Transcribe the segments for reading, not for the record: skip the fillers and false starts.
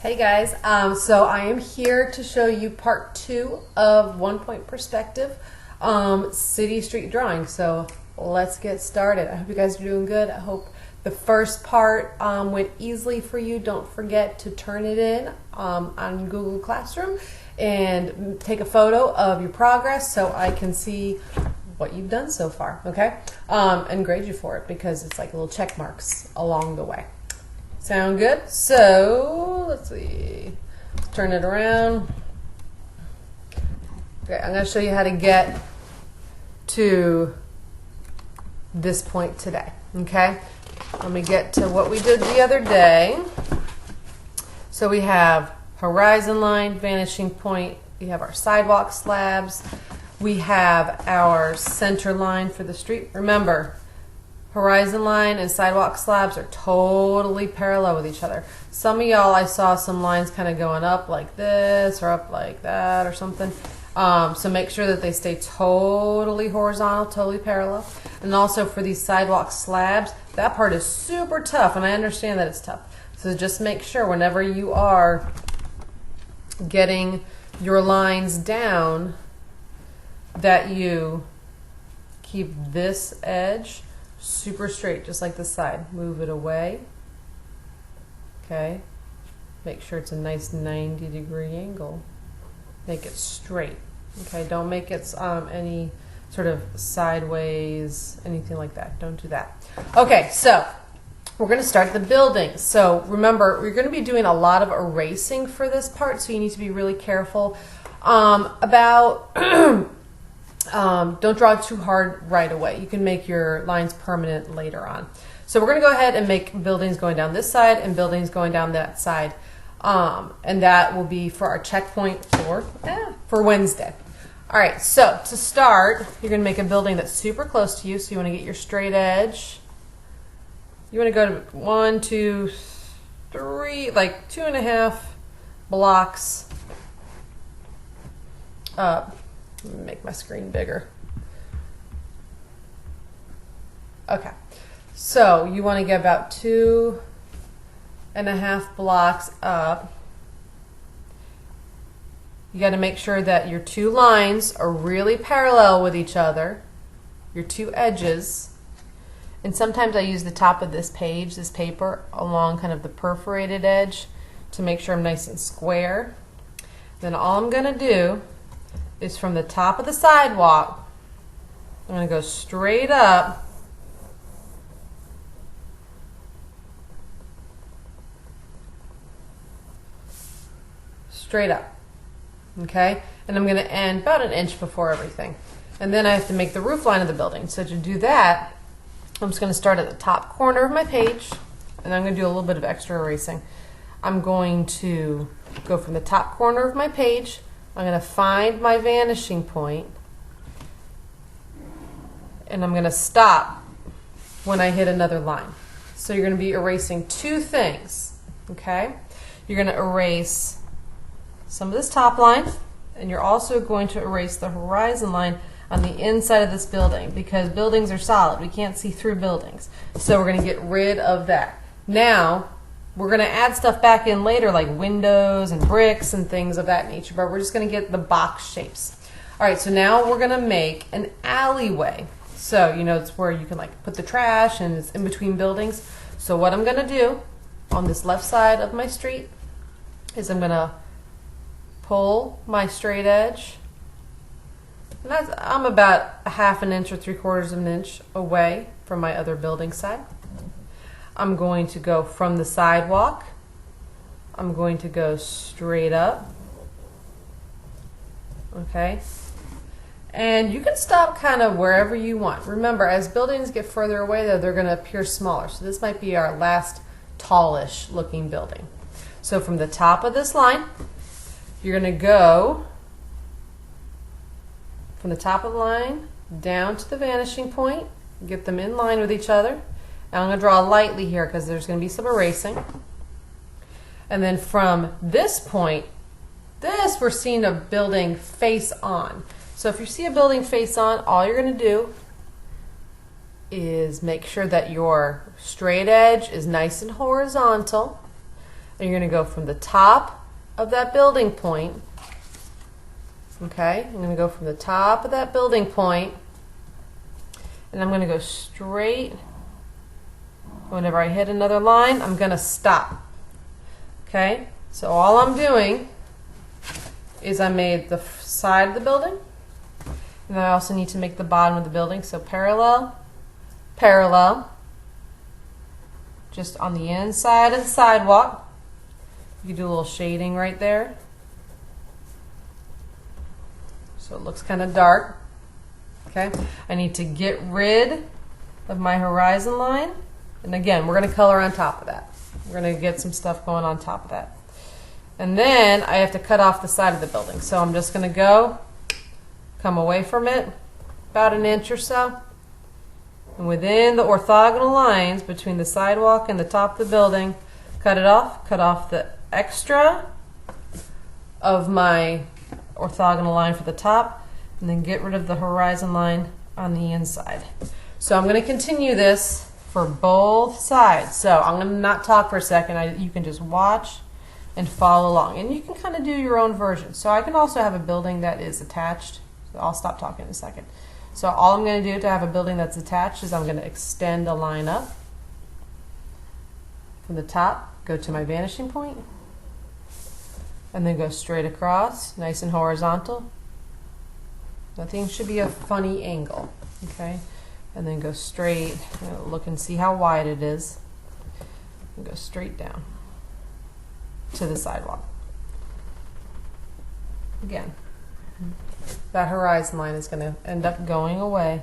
Hey guys, so I am here to show you part 2 of 1-point perspective city street drawing. So let's get started. I hope you guys are doing good. I hope the first part went easily for you. Don't forget to turn it in on Google Classroom and take a photo of your progress so I can see what you've done so far, okay? And grade you for it because it's like little check marks along the way. Sound good? So let's see. Let's turn it around. Okay, I'm going to show you how to get to this point today. Okay? Let me get to what we did the other day. So we have horizon line, vanishing point. We have our sidewalk slabs. We have our center line for the street. Remember, horizon line and sidewalk slabs are totally parallel with each other. Some of y'all, I saw some lines kind of going up like this or up like that or something. So make sure that they stay totally horizontal, totally parallel. And also for these sidewalk slabs, that part is super tough, and I understand that it's tough. So just make sure whenever you are getting your lines down that you keep this edge super straight, just like the side. Move it away. Okay. Make sure it's a nice 90-degree angle. Make it straight. Okay. Don't make it any sort of sideways, anything like that. Don't do that. Okay. So we're going to start the building. So remember, we're going to be doing a lot of erasing for this part, so you need to be really careful about don't draw too hard right away. You can make your lines permanent later on. So we're going to go ahead and make buildings going down this side and buildings going down that side. And that will be for our checkpoint for Wednesday. All right, so to start, you're going to make a building that's super close to you. So you want to get your straight edge. You want to go to 1, 2, 3, like 2.5 blocks up. Let me make my screen bigger. Okay, so you want to get about 2.5 blocks up. You got to make sure that your two lines are really parallel with each other, your two edges. And sometimes I use the top of this page, this paper, along kind of the perforated edge to make sure I'm nice and square. Then all I'm going to do is from the top of the sidewalk, I'm going to go straight up okay, and I'm going to end about an inch before everything, and then I have to make the roof line of the building. So to do that, I'm just going to start at the top corner of my page, and I'm going to do a little bit of extra erasing. I'm going to go from the top corner of my page. I'm going to find my vanishing point, and I'm going to stop when I hit another line. So you're going to be erasing two things, okay? You're going to erase some of this top line, and you're also going to erase the horizon line on the inside of this building, because buildings are solid. We can't see through buildings. So we're going to get rid of that. Now, we're going to add stuff back in later, like windows and bricks and things of that nature, but we're just going to get the box shapes. All right, so now we're going to make an alleyway. So, you know, it's where you can like put the trash, and it's in between buildings. So what I'm going to do on this left side of my street is I'm going to pull my straight edge. And I'm about 1/2 inch or 3/4 of an inch away from my other building side. I'm going to go from the sidewalk. I'm going to go straight up. Okay. And you can stop kind of wherever you want. Remember, as buildings get further away, though, they're going to appear smaller. So this might be our last tallish looking building. So from the top of this line, you're going to go from the top of the line down to the vanishing point, get them in line with each other. And I'm going to draw lightly here because there's going to be some erasing. And then from this point, we're seeing a building face on. So if you see a building face on, all you're going to do is make sure that your straight edge is nice and horizontal. And you're going to go from the top of that building point. Okay, I'm going to go from the top of that building point, and I'm going to go straight. Whenever I hit another line, I'm going to stop. Okay, so all I'm doing is I made the side of the building, and I also need to make the bottom of the building. So parallel, parallel, just on the inside of the sidewalk. You can do a little shading right there, so it looks kind of dark. Okay, I need to get rid of my horizon line, and again, we're going to color on top of that. We're going to get some stuff going on top of that. And then I have to cut off the side of the building. So I'm just going to come away from it about an inch or so. And within the orthogonal lines between the sidewalk and the top of the building, cut it off. Cut off the extra of my orthogonal line for the top, and then get rid of the horizon line on the inside. So I'm going to continue this for both sides. So I'm going to not talk for a second. You can just watch and follow along. And you can kind of do your own version. So I can also have a building that is attached. So I'll stop talking in a second. So all I'm going to do to have a building that's attached is I'm going to extend a line up from the top, go to my vanishing point, and then go straight across, nice and horizontal. Nothing should be a funny angle, okay? And then go straight, look and see how wide it is, and go straight down to the sidewalk. Again, that horizon line is going to end up going away.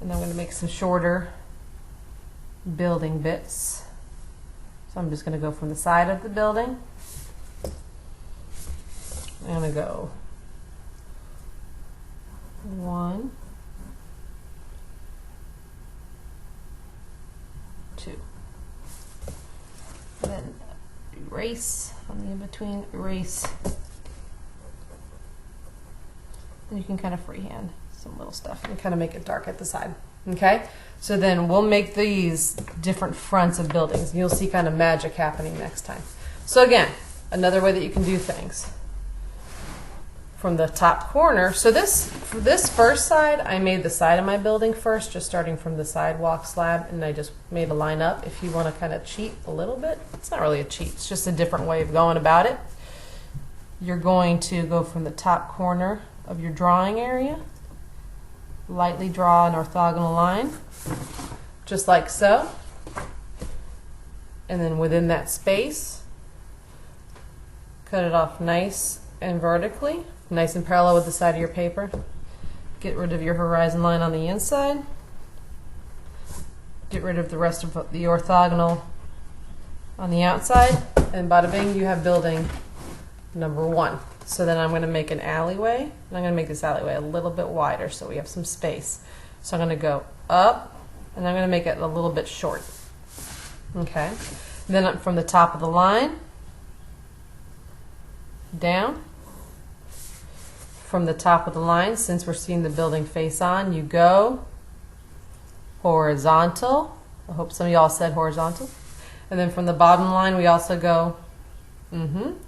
And I'm going to make some shorter building bits. So I'm just going to go from the side of the building. I'm going to go 1, 2. And then erase on the in-between, erase. And you can kind of freehand some little stuff and kind of make it dark at the side. Okay? So then we'll make these different fronts of buildings. You'll see kind of magic happening next time. So again, another way that you can do things. From the top corner, so for this first side, I made the side of my building first, just starting from the sidewalk slab, and I just made a line up. If you want to kind of cheat a little bit, it's not really a cheat, it's just a different way of going about it. You're going to go from the top corner of your drawing area, lightly draw an orthogonal line, just like so, and then within that space, cut it off nice and vertically, nice and parallel with the side of your paper. Get rid of your horizon line on the inside. Get rid of the rest of the orthogonal on the outside, and bada bing, you have building number 1. So then I'm going to make an alleyway, and I'm going to make this alleyway a little bit wider so we have some space. So I'm going to go up, and I'm going to make it a little bit short. Okay. Then from the top of the line, down. From the top of the line, since we're seeing the building face on, you go horizontal. I hope some of y'all said horizontal. And then from the bottom line, we also go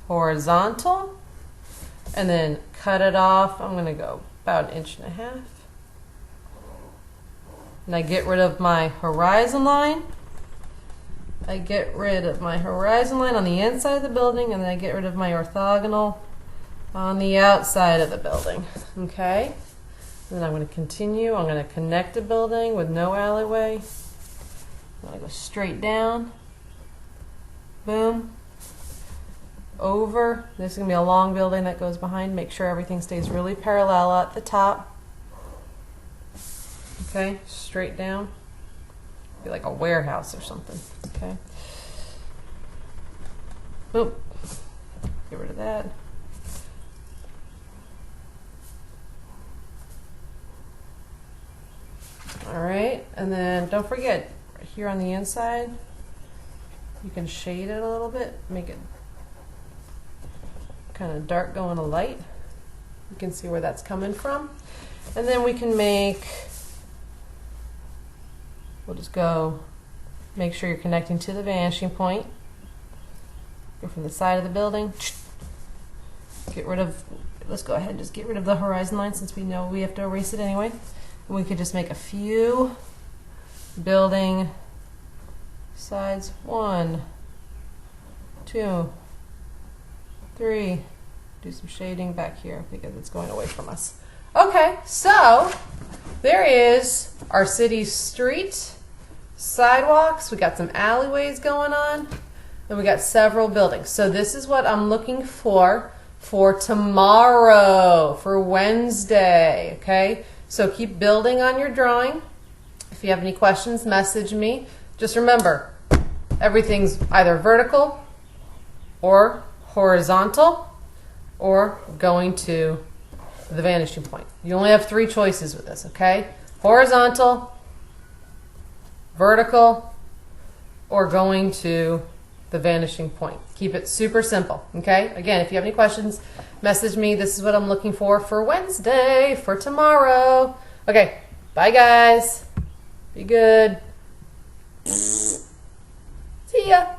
horizontal. And then cut it off. I'm going to go about 1.5 inches. And I get rid of my horizon line. I get rid of my horizon line on the inside of the building, and then I get rid of my orthogonal on the outside of the building. Okay? And then I'm going to continue. I'm going to connect the building with no alleyway. I'm going to go straight down. Boom. Over. This is going to be a long building that goes behind. Make sure everything stays really parallel at the top. Okay? Straight down. Be like a warehouse or something. Okay? Boom. Get rid of that. Alright, and then don't forget, right here on the inside, you can shade it a little bit, make it kind of dark going to light. You can see where that's coming from. And then we can make, we'll just go Make sure you're connecting to the vanishing point. Go from the side of the building. Get rid of, let's go ahead and just get rid of the horizon line since we know we have to erase it anyway. And we could just make a few building sides. 1, 2, 3. Do some shading back here because it's going away from us. Okay, so there is our city street, sidewalks. We got some alleyways going on, and we got several buildings. So this is what I'm looking for tomorrow, for Wednesday, okay? So keep building on your drawing. If you have any questions, message me. Just remember, everything's either vertical or horizontal or going to the vanishing point. You only have 3 choices with this, okay? Horizontal, vertical, or going to the vanishing point. Keep it super simple, okay? Again, if you have any questions, message me. This is what I'm looking for Wednesday, for tomorrow. Okay, bye guys. Be good. See ya.